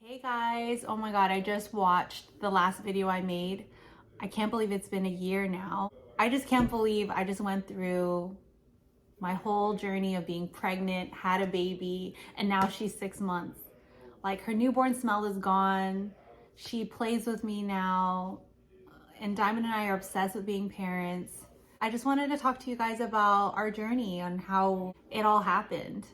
Hey guys, oh my god, I just watched the last video I made. I can't believe it's been a year now. I just can't believe I just went through my whole journey of being pregnant, had a baby, and now she's 6 months. Like, her newborn smell is gone. She plays with me now, and Diamond and I are obsessed with being parents. I just wanted to talk to you guys about our journey and how it all happened.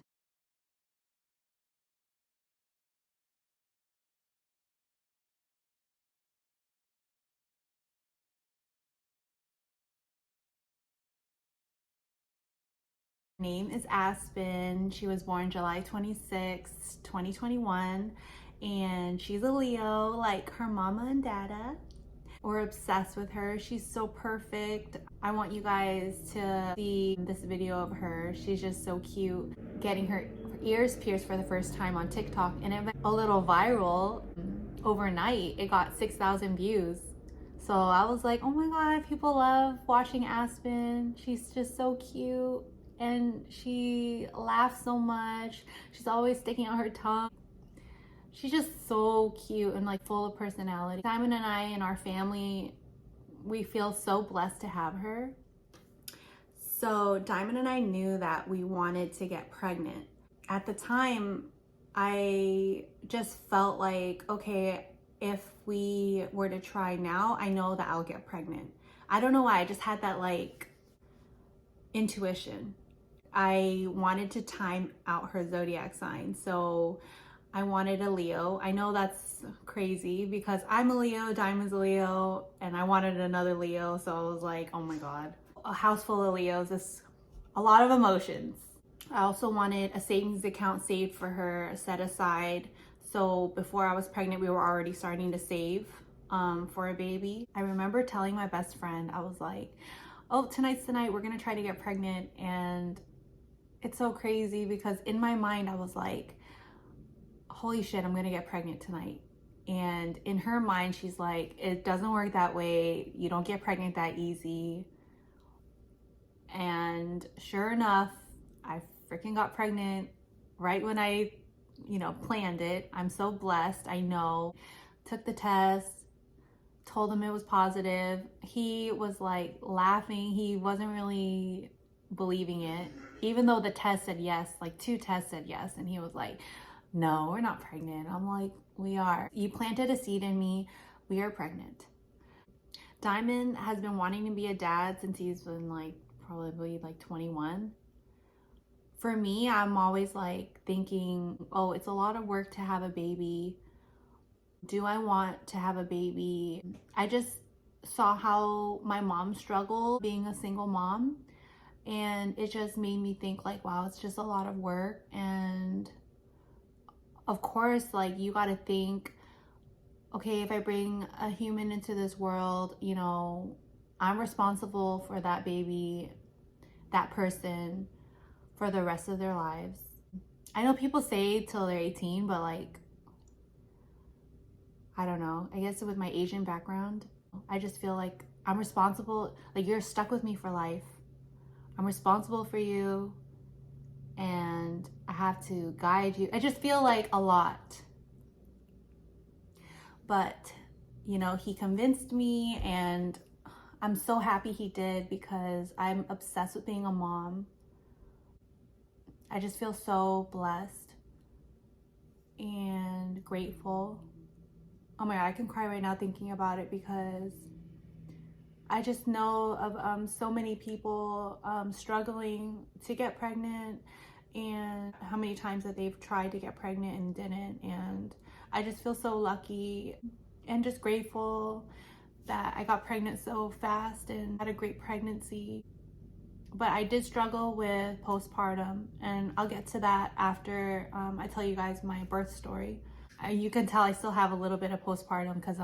Name is Aspen. She was born July 26, 2021, and she's a Leo like her mama and dada. We're obsessed with her. She's so perfect. I want you guys to see this video of her. She's just so cute. Getting her ears pierced for the first time on TikTok, and it went a little viral overnight. It got 6,000 views. So I was like, oh my god, people love watching Aspen. She's just so cute and she laughs so much. She's always sticking out her tongue. She's just so cute and like full of personality. Simon and I and our family, we feel so blessed to have her. So Diamond and I knew that we wanted to get pregnant. At the time, I just felt like, okay, if we were to try now, I know that I'll get pregnant. I don't know why, I just had that like intuition. I wanted to time out her zodiac sign. So I wanted a Leo. I know that's crazy because I'm a Leo, Diamond's a Leo, and I wanted another Leo. So I was like, oh my God, a house full of Leos is a lot of emotions. I also wanted a savings account saved for her, set aside. So before I was pregnant, we were already starting to save for a baby. I remember telling my best friend, I was like, oh, tonight's the night, we're gonna try to get pregnant. And it's so crazy because in my mind, I was like, holy shit, I'm gonna get pregnant tonight. And in her mind, she's like, it doesn't work that way. You don't get pregnant that easy. And sure enough, I freaking got pregnant right when I, planned it. I'm so blessed. I know. Took the test, told him it was positive. He was like laughing. He wasn't really believing it, even though the test said yes, like 2 tests said yes. And he was like, no, we're not pregnant. I'm like, we are. You planted a seed in me. We are pregnant. Diamond has been wanting to be a dad since he's been like probably like 21. For me, I'm always like thinking, oh, it's a lot of work to have a baby. Do I want to have a baby? I just saw how my mom struggled being a single mom, and it just made me think like, wow, it's just a lot of work. And of course, like, you got to think, okay, if I bring a human into this world, I'm responsible for that baby, that person, for the rest of their lives. I know people say till they're 18, but like, I don't know. I guess with my Asian background, I just feel like I'm responsible. Like, you're stuck with me for life. I'm responsible for you and I have to guide you. I just feel like a lot. But, he convinced me, and I'm so happy he did because I'm obsessed with being a mom. I just feel so blessed and grateful. Oh my God, I can cry right now thinking about it because I just know of so many people struggling to get pregnant, and how many times that they've tried to get pregnant and didn't. And I just feel so lucky and just grateful that I got pregnant so fast and had a great pregnancy. But I did struggle with postpartum, and I'll get to that after I tell you guys my birth story. You can tell I still have a little bit of postpartum because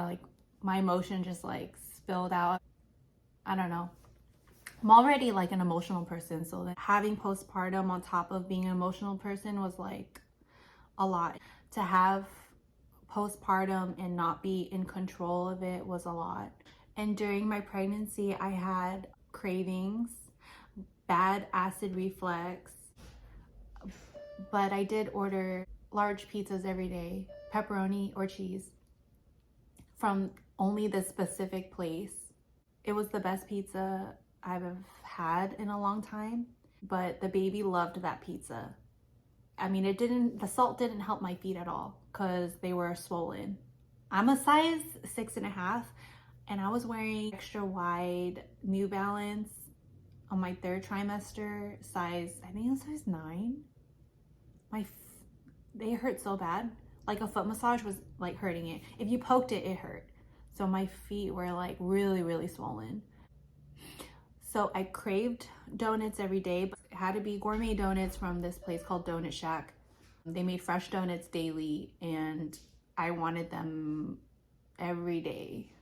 my emotion just like spilled out. I don't know. I'm already like an emotional person, so that having postpartum on top of being an emotional person was like a lot. To have postpartum and not be in control of it was a lot. And during my pregnancy, I had cravings, bad acid reflux, but I did order large pizzas every day, pepperoni or cheese from only this specific place. It was the best pizza I've had in a long time, but the baby loved that pizza. I mean, the salt didn't help my feet at all because they were swollen. I'm a size 6.5, and I was wearing extra wide New Balance on my 3rd trimester, I think it was size 9. They hurt so bad. Like a foot massage was like hurting it. If you poked it, it hurt. So my feet were like really, really swollen. So I craved donuts every day, but it had to be gourmet donuts from this place called Donut Shack. They made fresh donuts daily, and I wanted them every day.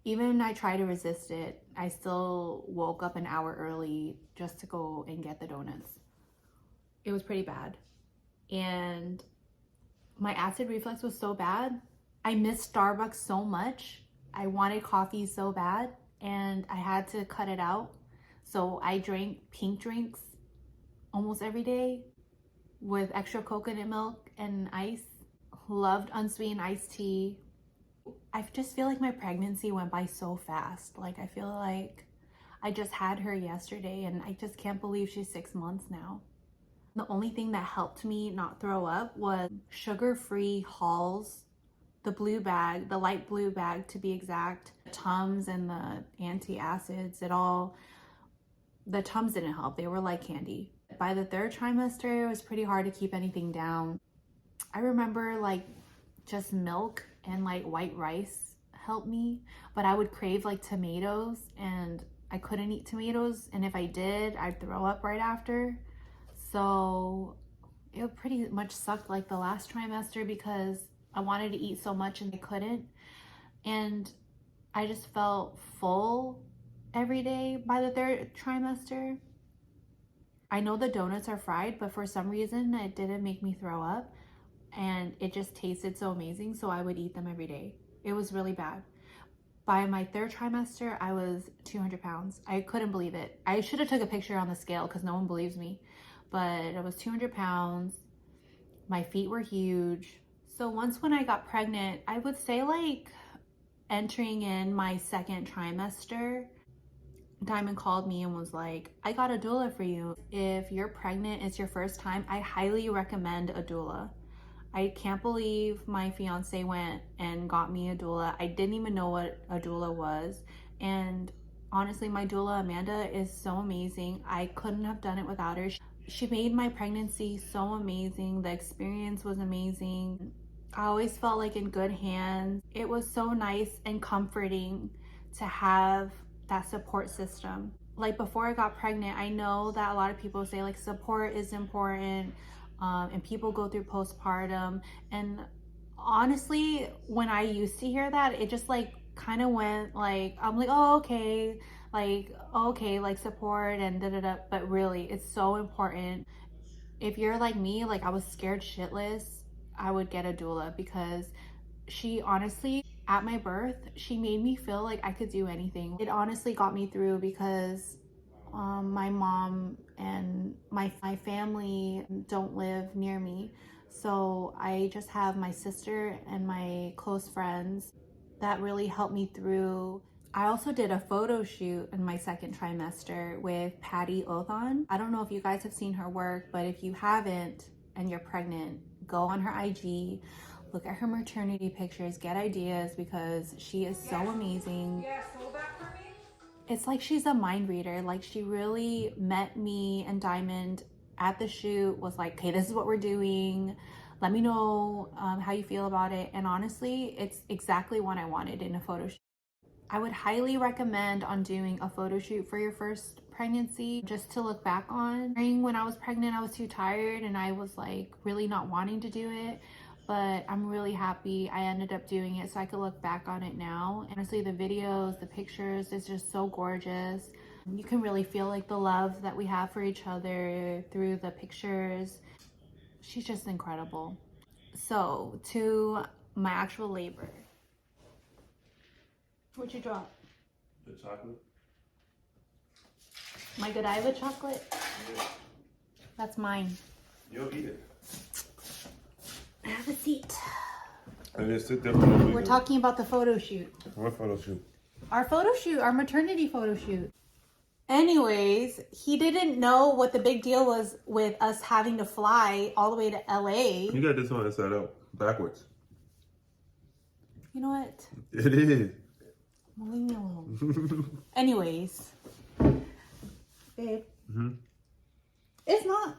Even I tried to resist it, I still woke up an hour early just to go and get the donuts. It was pretty bad. And my acid reflux was so bad. I missed Starbucks so much. I wanted coffee so bad, and I had to cut it out. So I drank pink drinks almost every day with extra coconut milk and ice. Loved unsweetened iced tea. I just feel like my pregnancy went by so fast. Like I feel like I just had her yesterday, and I just can't believe she's 6 months now. The only thing that helped me not throw up was sugar-free Halls, the blue bag, the light blue bag to be exact, the Tums and the antacids, the Tums didn't help. They were like candy. By the 3rd trimester, it was pretty hard to keep anything down. I remember like just milk and like white rice helped me, but I would crave like tomatoes, and I couldn't eat tomatoes. And if I did, I'd throw up right after. So it pretty much sucked like the last trimester because I wanted to eat so much and I couldn't. And I just felt full every day by the 3rd trimester. I know the donuts are fried, but for some reason it didn't make me throw up, and it just tasted so amazing. So I would eat them every day. It was really bad. By my 3rd trimester, I was 200 pounds. I couldn't believe it. I should have took a picture on the scale because no one believes me. But I was 200 pounds. My feet were huge. So when I got pregnant, I would say like entering in my 2nd trimester, Diamond called me and was like, I got a doula for you. If you're pregnant, it's your first time, I highly recommend a doula. I can't believe my fiance went and got me a doula. I didn't even know what a doula was. And honestly, my doula, Amanda, is so amazing. I couldn't have done it without her. She made my pregnancy so amazing. The experience was amazing. I always felt like in good hands. It was so nice and comforting to have that support system. Like before I got pregnant, I know that a lot of people say like support is important, and people go through postpartum. And honestly, when I used to hear that, it just like kind of went like, I'm like, oh, okay, like support and da-da-da. But really, it's so important. If you're like me, like I was scared shitless, I would get a doula because she honestly, at my birth, she made me feel like I could do anything. It honestly got me through because my mom and my family don't live near me. So I just have my sister and my close friends that really helped me through. I also did a photo shoot in my 2nd trimester with Patty Othon. I don't know if you guys have seen her work, but if you haven't and you're pregnant, go on her IG, look at her maternity pictures, get ideas, because she is so amazing. Hold that for me. It's like she's a mind reader. Like she really met me and Diamond at the shoot, was like, okay, this is what we're doing. Let me know how you feel about it. And honestly, it's exactly what I wanted in a photo shoot. I would highly recommend on doing a photo shoot for your first pregnancy, just to look back on. When I was pregnant, I was too tired and I was like really not wanting to do it. But I'm really happy I ended up doing it so I could look back on it now. Honestly, the videos, the pictures, it's just so gorgeous. You can really feel like the love that we have for each other through the pictures. She's just incredible. So to my actual labor. What'd you drop? The chocolate. My Godiva chocolate? Yeah. That's mine. You'll eat it. Have a seat. And just sit there for We're talking about the photo shoot. What photo shoot? Our photo shoot, our maternity photo shoot. Anyways, he didn't know what the big deal was with us having to fly all the way to LA. You got this one inside out, backwards. You know what? It is. Well, leave me alone. Anyways, babe, it's not.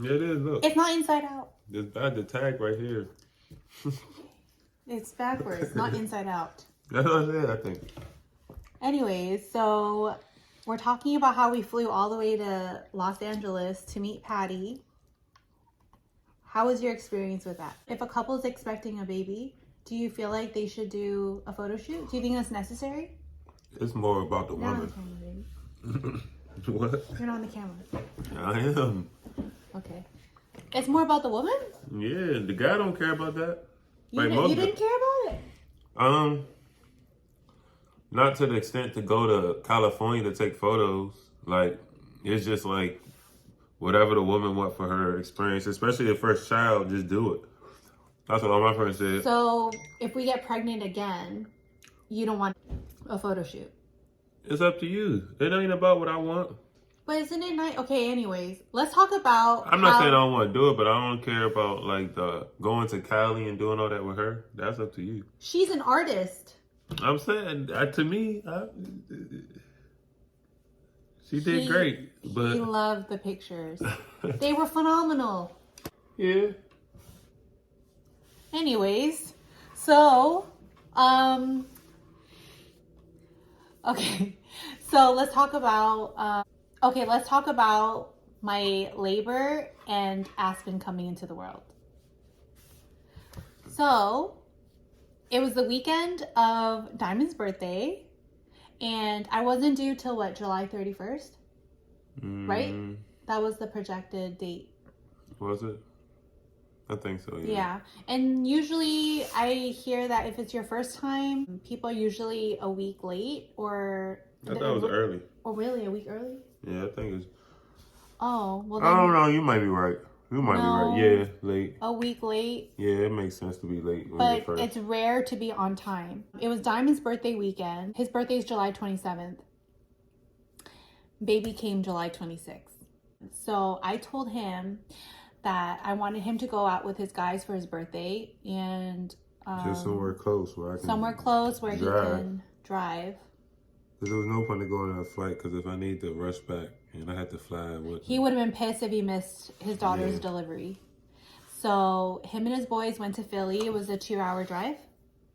It is. Look, It's not inside out. there's the tag right here. It's backwards, not inside out. That's what I said. I think. Anyways, so we're talking about how we flew all the way to Los Angeles to meet Patty. How was your experience with that? If a couple's expecting a baby, do you feel like they should do a photo shoot? Do you think that's necessary? It's more about the You're on the woman. camera, baby. What? You're not on the camera. I am. Okay. It's more about the woman? Yeah, the guy don't care about that. You didn't care about it? Not to the extent to go to California to take photos. Like, it's just like whatever the woman want for her experience, especially the first child, just do it. That's what all my friends said. So, if we get pregnant again, you don't want a photo shoot? It's up to you. It ain't about what I want. But isn't it nice? Okay, anyways, let's talk about I'm not saying I don't want to do it, but I don't care about like the going to Cali and doing all that with her. That's up to you. She's an artist. I'm saying, to me, she did great. But He loved the pictures. They were phenomenal. yeah. Anyways, so, okay. So let's talk about, let's talk about my labor and Aspen coming into the world. So, it was the weekend of Diamond's birthday, and I wasn't due till what, July 31st? Right? That was the projected date. Was it? I think so, yeah. Yeah. And usually I hear that if it's your first time, people are usually a week late or... I thought it was early. Oh, really? A week early? Yeah, I think it's... Oh, well then... I don't know. You might be right. You might be right. Yeah, late. A week late. Yeah, it makes sense to be late. But it's rare to be on time. It was Diamond's birthday weekend. His birthday is July 27th. Baby came July 26th. So I told him that I wanted him to go out with his guys for his birthday and... just somewhere close where I can... Somewhere close where he can drive. Because there was no point in going on a flight because if I need to rush back and I had to fly... He would have been pissed if he missed his daughter's delivery. So him and his boys went to Philly. It was a 2-hour drive.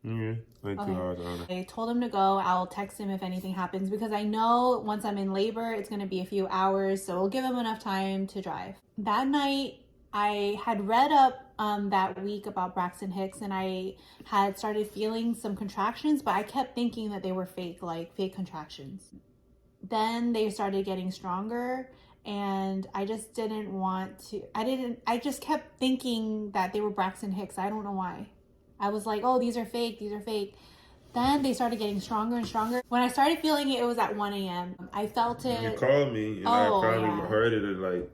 Yeah, like 2 hours. I told him to go. I'll text him if anything happens because I know once I'm in labor, it's going to be a few hours. So it'll give him enough time to drive. That night, I had read up that week about Braxton Hicks and I had started feeling some contractions, but I kept thinking that they were fake, like fake contractions. Then they started getting stronger and I just didn't want to, I just kept thinking that they were Braxton Hicks. I don't know why. I was like, oh, these are fake. Then they started getting stronger and stronger. When I started feeling it, it was at 1 a.m. I felt it. You called me and I probably heard it at like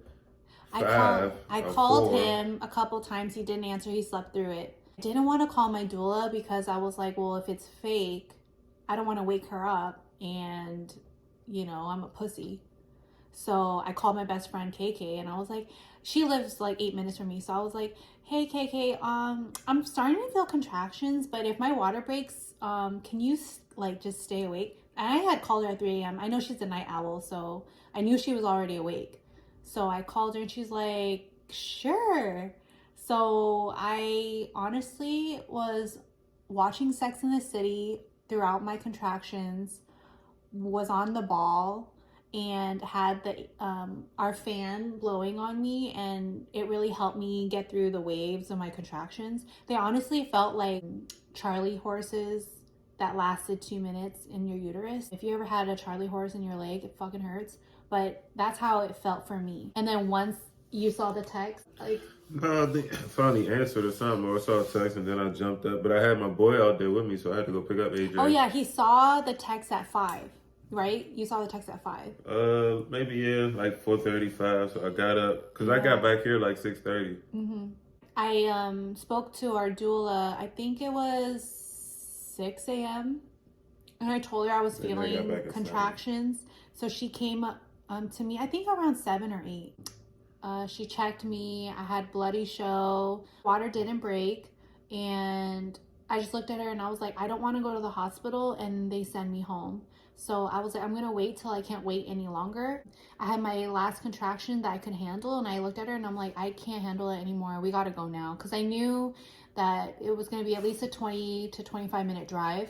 5. I called him a couple times. He didn't answer. He slept through it. I didn't want to call my doula because I was like, well, if it's fake, I don't want to wake her up and, you know, I'm a pussy. So I called my best friend KK and I was like, she lives like 8 minutes from me. So I was like, hey KK, I'm starting to feel contractions, but if my water breaks, can you like just stay awake? And I had called her at 3 a.m. I know she's a night owl, so I knew she was already awake. So I called her and she's like, sure. So I honestly was watching Sex and the City throughout my contractions, was on the ball and had the our fan blowing on me, and it really helped me get through the waves of my contractions. They honestly felt like Charlie horses that lasted 2 minutes in your uterus. If you ever had a Charlie horse in your leg, it fucking hurts. But that's how it felt for me. And then once you saw the text, like... No, I think I finally answered or something, or I saw a text and then I jumped up. But I had my boy out there with me, so I had to go pick up AJ. Oh yeah, he saw the text at 5, right? You saw the text at 5. Maybe, yeah, like 4:35. So I got up, because I got back here like 6:30. I spoke to our doula, I think it was 6 a.m. And I told her I was And I got feeling back at contractions. So she came up to me, I think around 7 or 8. She checked me. I had bloody show. Water didn't break. And I just looked at her and I was like, I don't want to go to the hospital and they send me home. So I was like, I'm going to wait till I can't wait any longer. I had my last contraction that I could handle. And I looked at her and I'm like, I can't handle it anymore. We got to go now. Because I knew that it was going to be at least a 20 to 25 minute drive.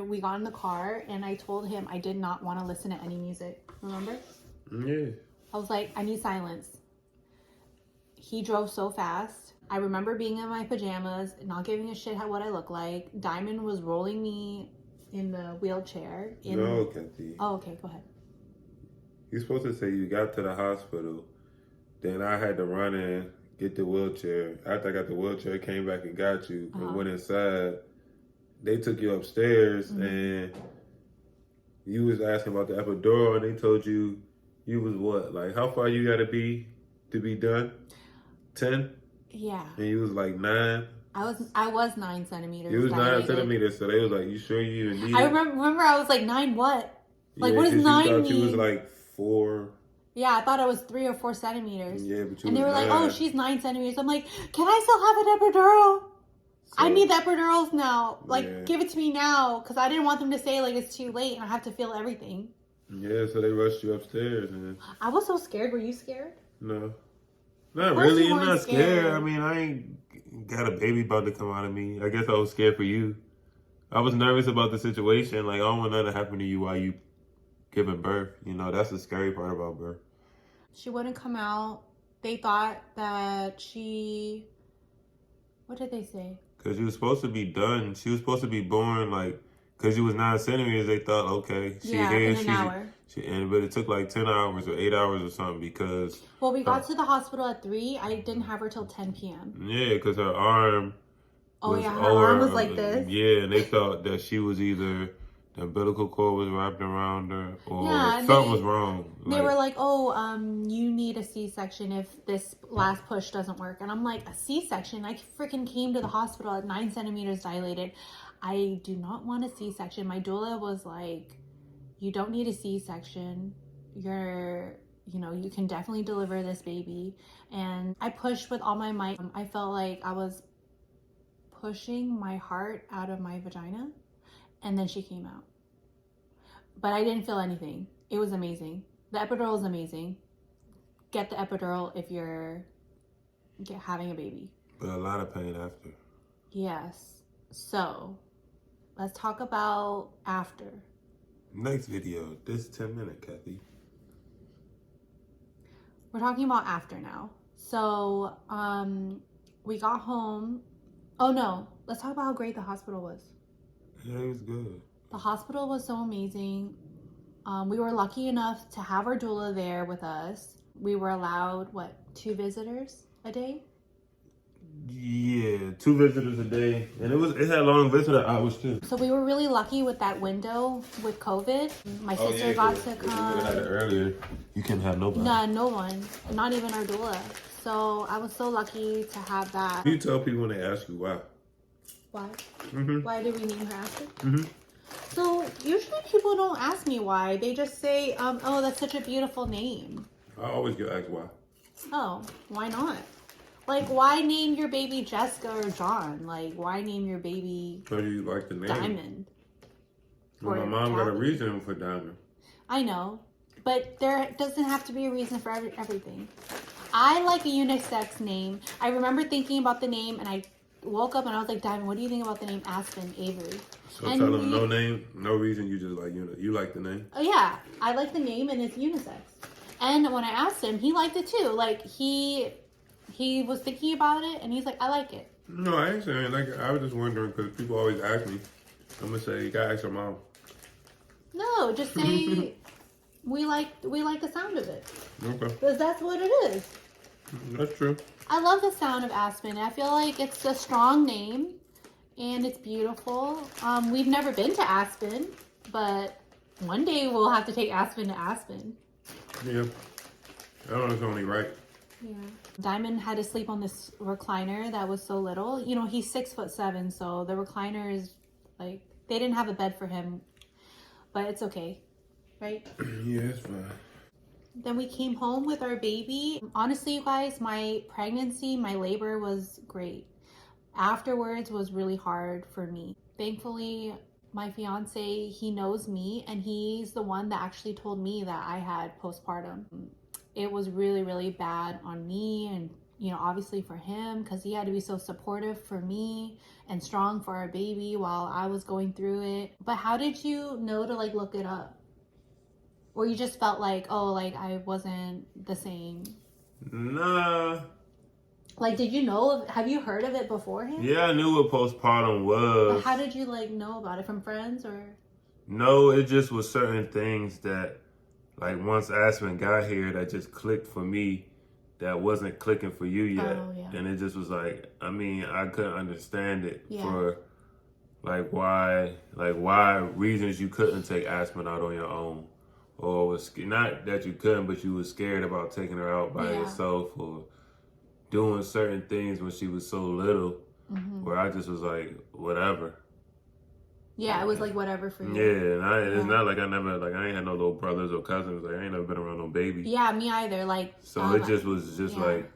We got in the car and I told him I did not want to listen to any music. Remember? Yeah. I was like, I need silence. He drove so fast. I remember being in my pajamas, not giving a shit what I look like. Diamond was rolling me in the wheelchair. No, Kathy. Oh, okay, go ahead. You're supposed to say you got to the hospital. Then I had to run in, get the wheelchair. After I got the wheelchair, came back and got you and went inside. They took you upstairs and you was asking about the epidural and they told you was what? Like how far you gotta be to be done? 10? Yeah. And you was like 9? I was 9 centimeters. You was 9 dilated. centimeters, so they was like, you sure you even need I it? remember I was like, 9 what? Like, yeah, what does 9 you thought mean? you was like 4. Yeah, I thought I was 3 or 4 centimeters. Yeah, but you and they was were 9. like, oh, she's 9 centimeters. I'm like, can I still have an epidural? So, I need the epidurals now. Like, give it to me now. Because I didn't want them to say, like, it's too late and I have to feel everything. Yeah, so they rushed you upstairs. And I was so scared. Were you scared? No. Not really. I'm not scared. I mean, I ain't got a baby about to come out of me. I guess I was scared for you. I was nervous about the situation. Like, I don't want nothing to happen to you while you giving birth. You know, that's the scary part about birth. She wouldn't come out. They thought that she... What did they say? Because you was supposed to be done. She was supposed to be born, like... Because you was 9 centimeters, they thought, okay, in an hour. But it took like 10 hours or 8 hours or something because... Well, we got to the hospital at 3. I didn't have her till 10 p.m. Yeah, because her arm... her arm was like this. Yeah, and they thought that she was either... The umbilical cord was wrapped around her or something was wrong. They were like, oh, you need a C-section if this last push doesn't work. And I'm like, a C-section? I freaking came to the hospital at 9 centimeters dilated. I do not want a C-section. My doula was like, you don't need a C-section. You can definitely deliver this baby. And I pushed with all my might. I felt like I was pushing my heart out of my vagina. And then she came out. But I didn't feel anything. It was amazing. The epidural is amazing. Get the epidural if you're having a baby. But a lot of pain after. Yes. So, let's talk about after. Next video. This 10-minute, Kathy. We're talking about after now. So, we got home. Oh no, let's talk about how great the hospital was. Yeah, it was good. The hospital was so amazing. We were lucky enough to have our doula there with us. We were allowed, 2 visitors a day? Yeah, 2 visitors a day. And it had long visitor hours too. So we were really lucky with that window with COVID. My sister got to come. If you had it earlier, you couldn't have nobody. No one. Not even our doula. So I was so lucky to have that. You tell people when they ask you why. Why? Mm-hmm. Why did we name her Aspen? Mm-hmm. So usually people don't ask me why. They just say, oh, that's such a beautiful name. I always get asked why. Oh, why not? Like, why name your baby Jessica or John? Like, why name your baby Because you like the name. Diamond? Well, my mom got a reason for Diamond. I know, but there doesn't have to be a reason for everything. I like a unisex name. I remember thinking about the name and I woke up and I was like, Diamond, what do you think about the name Aspen Avery? So and tell them no name, no reason, you just like, you like the name? Oh yeah, I like the name and it's unisex. And when I asked him, he liked it too. Like he was thinking about it and he's like, I like it. No, I ain't saying like, I was just wondering because people always ask me. I'm gonna say, you gotta ask your mom. No, just say we like the sound of it. Okay. Because that's what it is. That's true. I love the sound of Aspen. I feel like it's a strong name and it's beautiful. We've never been to Aspen, but one day we'll have to take Aspen to Aspen. Yeah. I don't know, it's only right. Yeah. Diamond had to sleep on this recliner that was so little. You know, he's 6'7", so the recliner is like, they didn't have a bed for him, but it's okay, right? Yeah, it's fine. Then we came home with our baby. Honestly, you guys, my pregnancy, my labor was great. Afterwards was really hard for me. Thankfully, my fiance, he knows me, and he's the one that actually told me that I had postpartum. It was really, really bad on me, and you know, obviously for him, because he had to be so supportive for me and strong for our baby while I was going through it. But how did you know to like look it up? Or you just felt like, oh, like I wasn't the same? Nah. Like, did you know? Have you heard of it beforehand? Yeah, I knew what postpartum was. But how did you like know about it, from friends or? No, it just was certain things that, like, once Aspen got here, that just clicked for me, that wasn't clicking for you yet. Oh, yeah. And it just was like, I mean, I couldn't understand it Yeah. for why reasons you couldn't take Aspen out on your own, or was not that you couldn't, but you were scared about taking her out by Yeah. yourself, or doing certain things when she was so little, where I just was like, whatever. Yeah, it was like whatever for you. Yeah, and it's not like I ain't had no little brothers or cousins. Like, I ain't never been around no baby. Yeah, me either. Like, So it just was like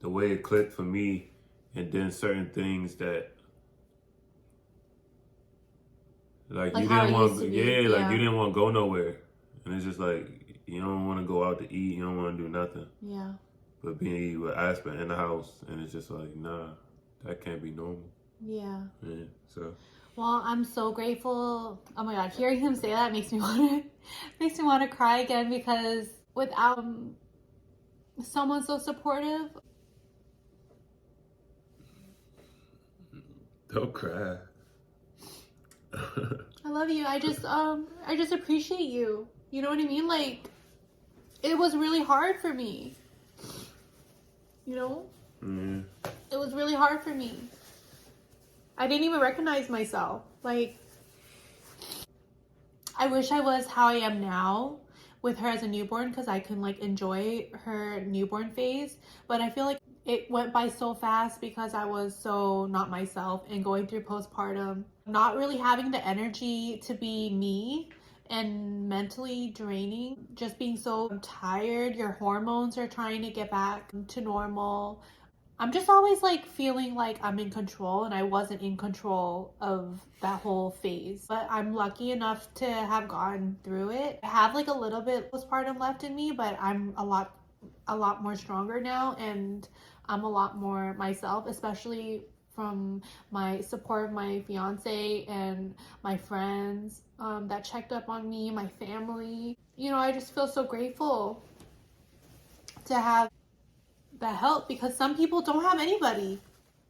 the way it clicked for me, and then certain things that, like you how didn't it want, used to be. like you didn't want to go nowhere, and it's just like you don't want to go out to eat, you don't want to do nothing. Yeah. But being with Aspen in the house, and it's just like, nah, that can't be normal. Yeah. Yeah. So. Well, I'm so grateful. Oh my God, hearing him say that makes me want to cry again, because without someone so supportive. Don't cry. I love you. I just appreciate you. You know what I mean? Like, it was really hard for me. You know? Mm. It was really hard for me. I didn't even recognize myself. Like, I wish I was how I am now with her as a newborn, because I can like enjoy her newborn phase. But I feel like it went by so fast because I was so not myself and going through postpartum, not really having the energy to be me, and mentally draining, just being so tired. Your hormones are trying to get back to normal. I'm just always like feeling like I'm in control, and I wasn't in control of that whole phase. But I'm lucky enough to have gone through it. I have like a little bit postpartum left in me, but I'm a lot more stronger now, and I'm a lot more myself, especially from my support of my fiance and my friends that checked up on me, my family. You know, I just feel so grateful to have that help, because some people don't have anybody.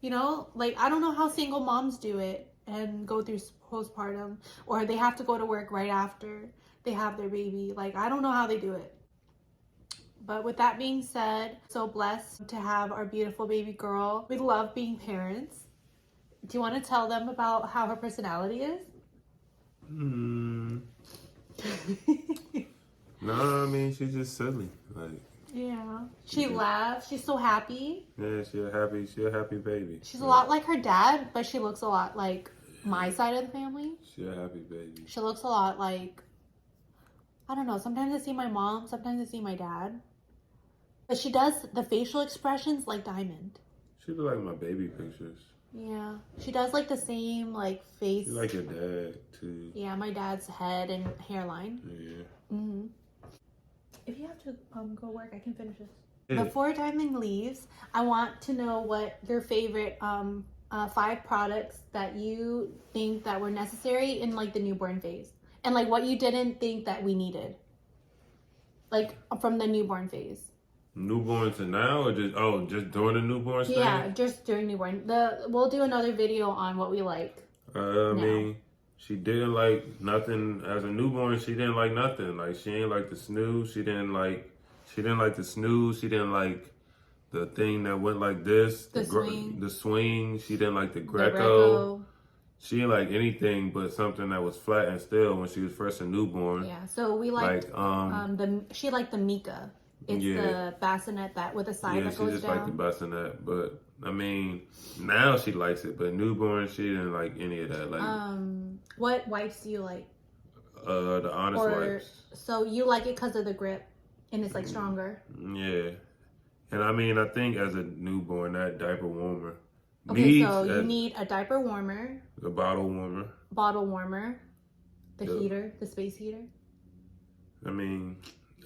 You know, like, I don't know how single moms do it and go through postpartum, or they have to go to work right after they have their baby. Like, I don't know how they do it. But with that being said, so blessed to have our beautiful baby girl. We love being parents. Do you want to tell them about how her personality is? No, I mean, she's just silly. Like, yeah, she laughs. She's so happy. Yeah, she's a happy baby. She's a lot like her dad, but she looks a lot like my side of the family. She's a happy baby. She looks a lot like, I don't know, sometimes I see my mom, sometimes I see my dad. But she does the facial expressions like Diamond. She look like my baby pictures. Yeah, she does like the same like face. She like your dad too. Yeah, my dad's head and hairline. Yeah. Mm-hmm. If you have to go work, I can finish this. Yeah. Before Diamond leaves, I want to know what your favorite 5 products that you think that were necessary in like the newborn phase, and like what you didn't think that we needed, like from the newborn phase. Newborn to now, or just during the newborn stage? Yeah, just during newborn. We'll do another video on what we like. I mean, she didn't like nothing as a newborn. She didn't like nothing. Like, she ain't like the snooze. She didn't like the snooze. She didn't like the thing that went like this. The swing. The swing. She didn't like the Greco. She didn't like anything but something that was flat and still when she was first a newborn. Yeah, so we liked she liked the Mika. It's Yeah. the bassinet that with a side Yeah, that she goes just down. liked the bassinet, but I mean, now she likes it. But newborn, she didn't like any of that. Like, What wipes do you like? the Honest Wipes. So you like it because of the grip, and it's like stronger. Yeah, and I mean, I think as a newborn, that diaper warmer Okay, needs so you need a diaper warmer, a bottle warmer. bottle warmer, the Yep. heater, the space heater. I mean,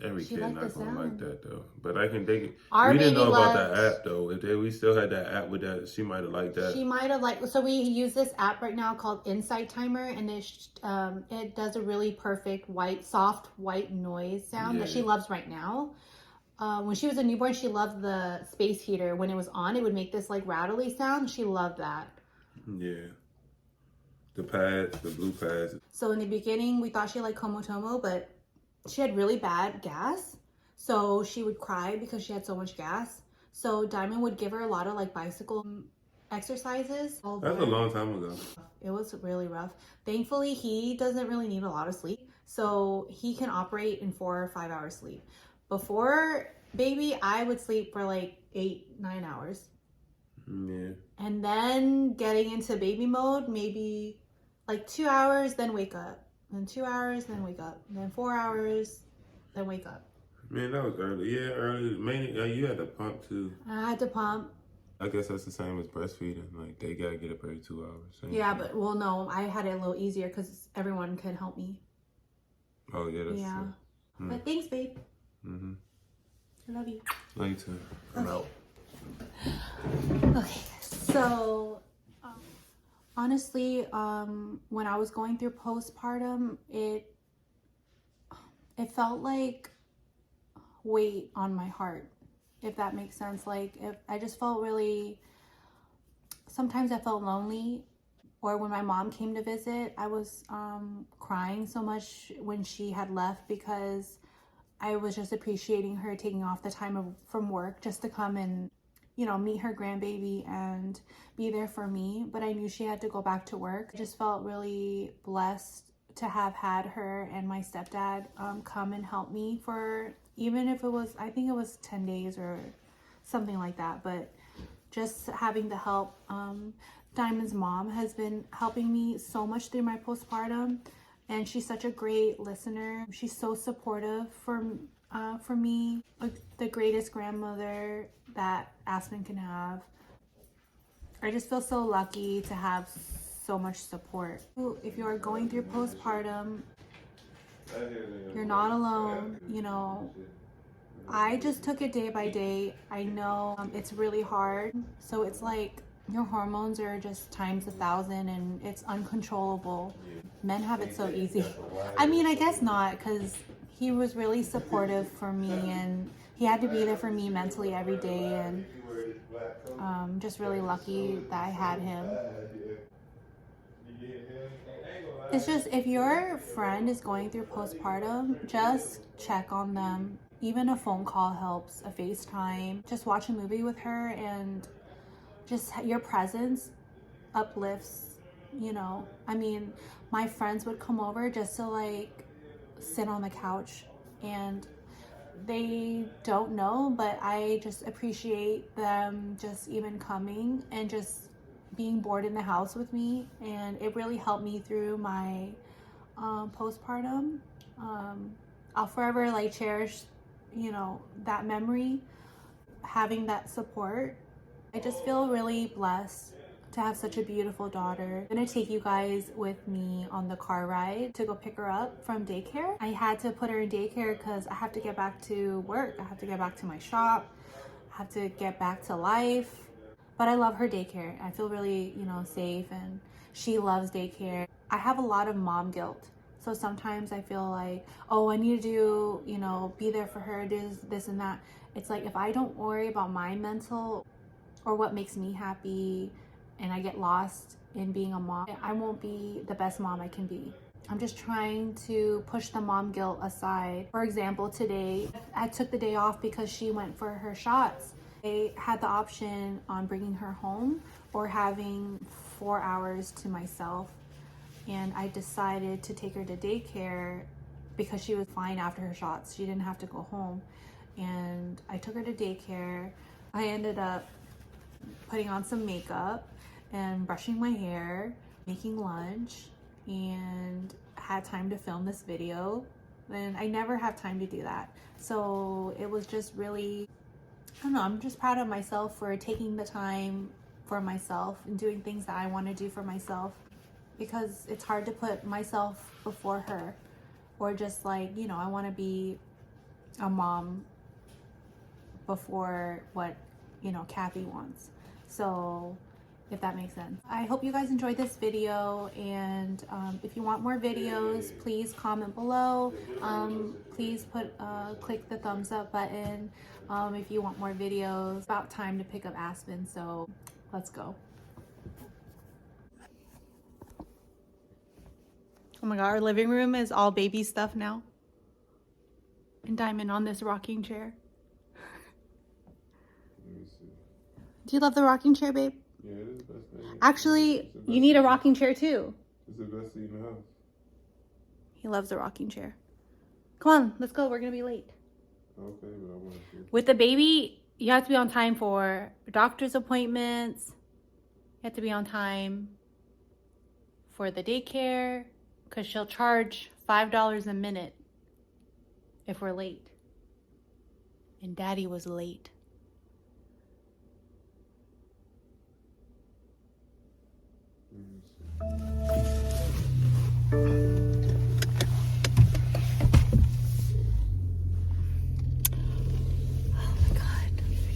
every She kid liked not the gonna like sound. that though. But I can dig it. Our We didn't baby know about that loved. app though. If we still had that app with that, she might have liked that. She might have liked. So we use this app right now called Insight Timer, and it does a really perfect soft white noise sound that she Yeah. loves right now. When she was a newborn, she loved the space heater. When it was on, it would make this like rattly sound. She loved that. Yeah. The pads, the blue pads. So in the beginning, we thought she liked Komotomo, but she had really bad gas. So she would cry because she had so much gas. So Diamond would give her a lot of like bicycle exercises. That's a long time ago. It was really rough. Thankfully, he doesn't really need a lot of sleep. So he can operate in 4 or 5 hours sleep. Before baby, I would sleep for like 8-9 hours. Yeah. And then getting into baby mode, maybe like 2 hours, then wake up. Then 2 hours, then wake up. Then 4 hours, then wake up. Man, that was early. Yeah, early. Mainly, you had to pump too. I had to pump. I guess that's the same as breastfeeding. Like, they gotta get up every 2 hours. Same Yeah, thing. but well, no, I had it a little easier because everyone can help me. Oh, yeah, that's Yeah. true. But thanks, babe. Mm-hmm. I love you. Love you too. I'm out. Okay, so honestly, when I was going through postpartum, it felt like weight on my heart, if that makes sense. Like, if I just felt really, sometimes I felt lonely. Or when my mom came to visit, I was crying so much when she had left because I was just appreciating her taking off the time from work just to come and, you know, meet her grandbaby and be there for me. But I knew she had to go back to work. I just felt really blessed to have had her and my stepdad come and help me for, even if it was, I think it was 10 days or something like that. But just having the help. Diamond's mom has been helping me so much through my postpartum, and she's such a great listener. She's so supportive for me, like the greatest grandmother that Aspen can have. I just feel so lucky to have so much support. If you are going through postpartum, you're not alone. You know, I just took it day by day. I know it's really hard. So it's like your hormones are just times 1,000 and it's uncontrollable. Men have it so easy. I mean, I guess not, because he was really supportive for me and he had to be there for me mentally every day, and just really lucky that I had him. It's just, if your friend is going through postpartum, just check on them. Even a phone call helps, a FaceTime. Just watch a movie with her, and just your presence uplifts, you know. I mean, my friends would come over just to like sit on the couch, and they don't know, but I just appreciate them just even coming and just being bored in the house with me. And it really helped me through my postpartum. I'll forever like cherish, you know, that memory, having that support. I just feel really blessed to have such a beautiful daughter. I'm gonna take you guys with me on the car ride to go pick her up from daycare. I had to put her in daycare because I have to get back to work. I have to get back to my shop. I have to get back to life. But I love her daycare. I feel really, you know, safe, and she loves daycare. I have a lot of mom guilt. So sometimes I feel like, oh, I need to do, you know, be there for her, this and that. It's like, if I don't worry about my mental or what makes me happy, and I get lost in being a mom, I won't be the best mom I can be. I'm just trying to push the mom guilt aside. For example, today, I took the day off because she went for her shots. I had the option on bringing her home or having 4 hours to myself. And I decided to take her to daycare because she was fine after her shots. She didn't have to go home. and I took her to daycare. I ended up putting on some makeup and brushing my hair, making lunch, and had time to film this video. And I never have time to do that. So it was just really, I don't know, I'm just proud of myself for taking the time for myself and doing things that I want to do for myself, because it's hard to put myself before her, or just like, you know, I want to be a mom before what, you know, Kathy wants. So if that makes sense. I hope you guys enjoyed this video, and if you want more videos, please comment below. Please click the thumbs up button if you want more videos. It's about time to pick up Aspen, so let's go. Oh my god, our living room is all baby stuff now. And Diamond on this rocking chair. Let me see. Do you love the rocking chair, babe? Yeah, it is the best thing. Actually, you need a rocking chair too. It's the best seat in the house. He loves the rocking chair. Come on, let's go. We're gonna be late. Okay, but I want to. With the baby, you have to be on time for doctor's appointments. You have to be on time for the daycare, because she'll charge $5 a minute if we're late. And Daddy was late.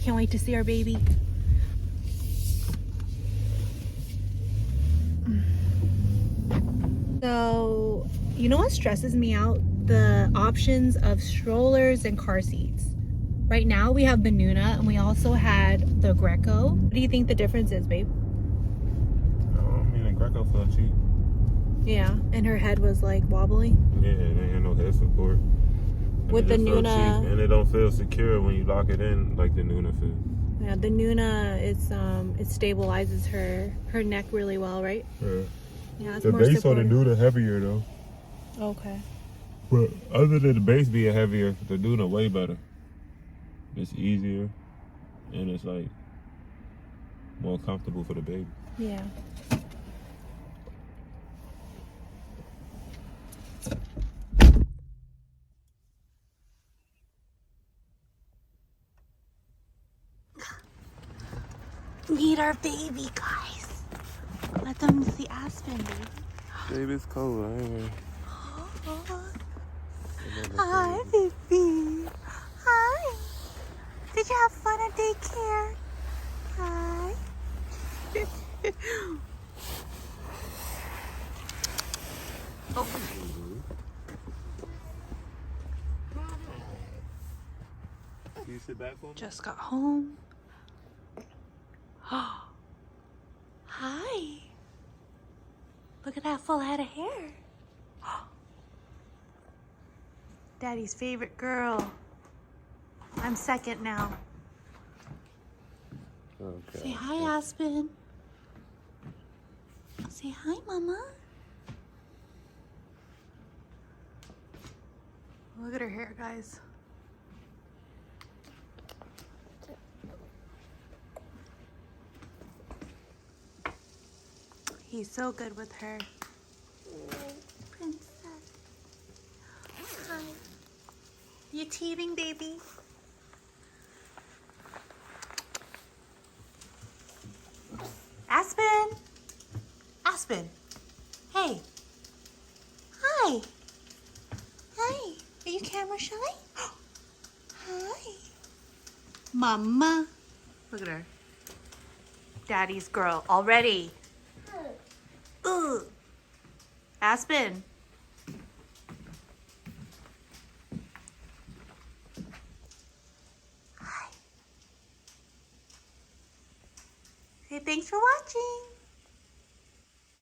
Can't wait to see our baby. So, you know what stresses me out? The options of strollers and car seats. Right now we have the Nuna, and we also had the Greco. What do you think the difference is, babe? I mean, the Greco felt cheap. Yeah, and her head was like wobbly. Yeah, they had no head support. And With the it felt Nuna, cheap, and it don't feel secure when you lock it in like the Nuna feels. yeah, the Nuna is it stabilizes her neck really well, right? Yeah. Yeah, it's The more base on supportive. the Nuna heavier though. Okay. But other than the base being heavier, the Nuna way better. It's easier, and it's like more comfortable for the baby. Yeah. Meet our baby, guys. Let them see Aspen, baby. Baby's cold, anyway. Hi, baby. Hi. Did you have fun at daycare? Hi. Oh. Can you sit back for me? Just got home. Hi. Look at that full head of hair. Daddy's favorite girl. I'm second now. Okay. Say hi, Aspen. Say hi, Mama. Look at her hair, guys. He's so good with her. Princess. Hi. You teething, baby? Aspen. Aspen. Hey. Hi. Hi. Are you camera shy? Hi. Mama. Look at her. Daddy's girl already. Ooh. Aspen. Hi. Say thanks for watching.